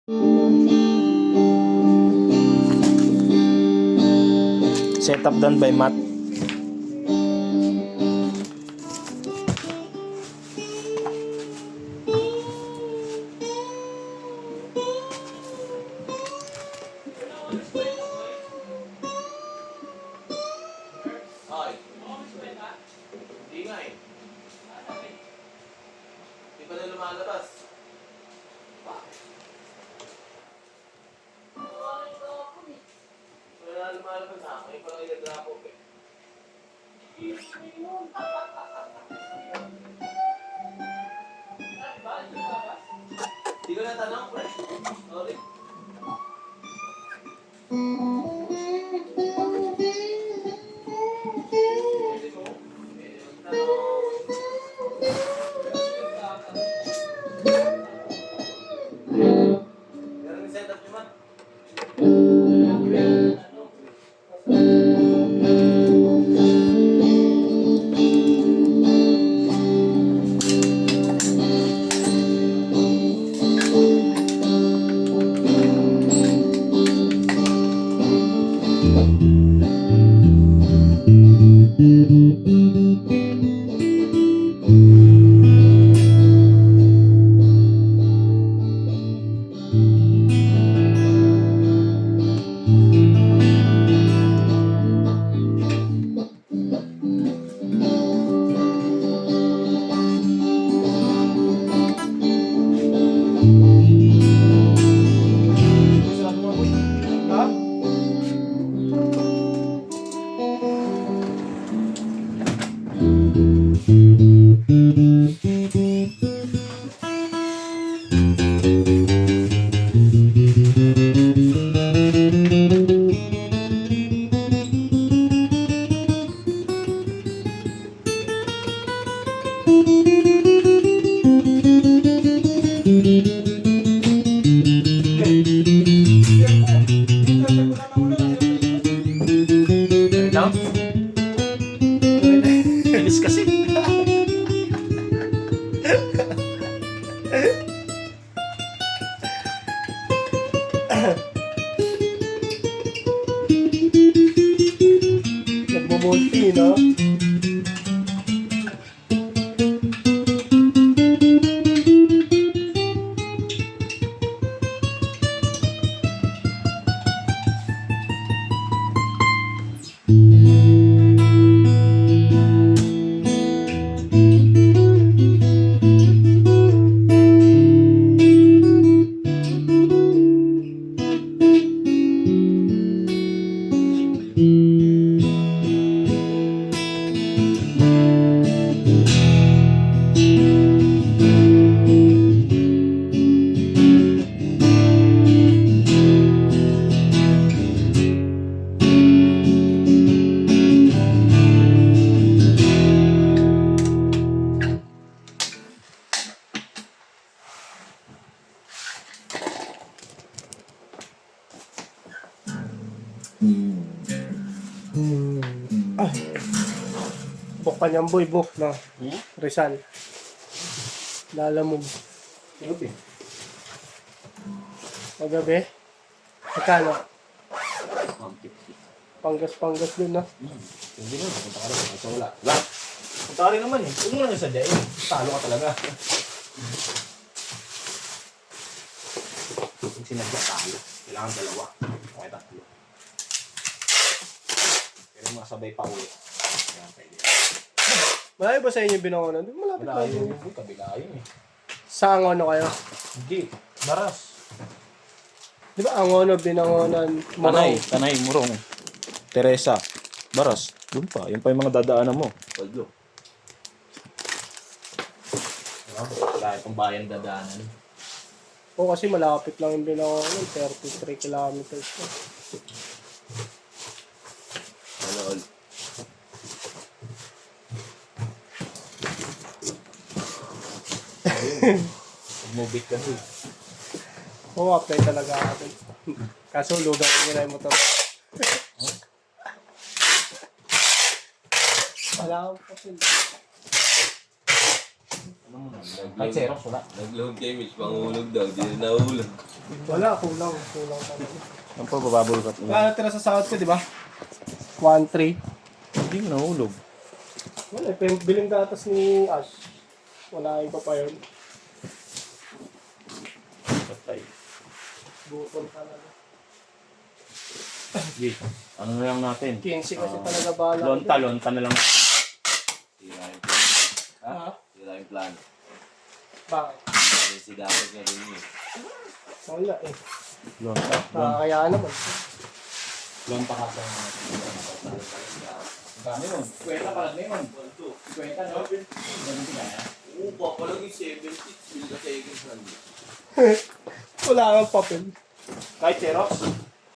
Setup done by Matt. Hindi nga eh. Hindi pa na lumalabas. Bakit? Wala na lumalabas na. May parang i-drop off eh. Hindi ko na tanong, pre. Sorry. Pwede mo? Pwede mo tanong. Meron yung setup nyo man. Ito? Bilis kasi. Nagmumulti, no? Book pa niyang boy, book na. Rizal. Lalamog. Gabi. Paggabi. Magkano? 150. Panggas din, no? Hindi na. Punta ka rin. Ito wala. Wala. Punta ka rin naman eh. Huwag mo lang sadyain. Talo ka talaga. Kung sinadya talo. Kailangan dalawa. Okay, tatlo. Pero masabay pa ulit. Kaya pwede. Malayo ba sa inyo binangonan? Malapit Wala lang yun. yun. Kabila yun eh. Sa Angono kayo? Hindi. Daras. Di ba Angono, binangonan, Tanay, Murong. Teresa. Baras. Doon pa. Yan pa yung mga dadaanan mo. Paglo. Wala itong bayan dadaanan. Oo, kasi malapit lang yung binangonan. 33 kilometers. Ano? Mubit kasi. Oo, apply talaga ako. Kaso lugaw ko nila yung motor. Wala akong kasi. Kahit Xerox, wala. Nag-load kay Mitch, pangulog daw, di na nahulog. Wala, kulang. Kulang talaga. Yan po, bababol ka. Wala natira sa sahod ko, di ba? 1-3. Hindi mo nahulog. Wala, biling gatas ni Ash. Wala iba pa yun. Patay. Bukol talaga. Sige, ano na lang natin? 15 kasi talaga bala. Lonta na lang. Tira yung plan. Ha? Tira yung plan. Bakit? Kasi sigapat niya rin yun. Wala eh. Lonta. Nakakayaan naman. Lonta ka sa dami nun. Kwenta pala na yun. Kwenta, no? Ganun kaya. Oo, papalag yung 70, will ka seconds lang. Wala kang papel. Kahit Xerox.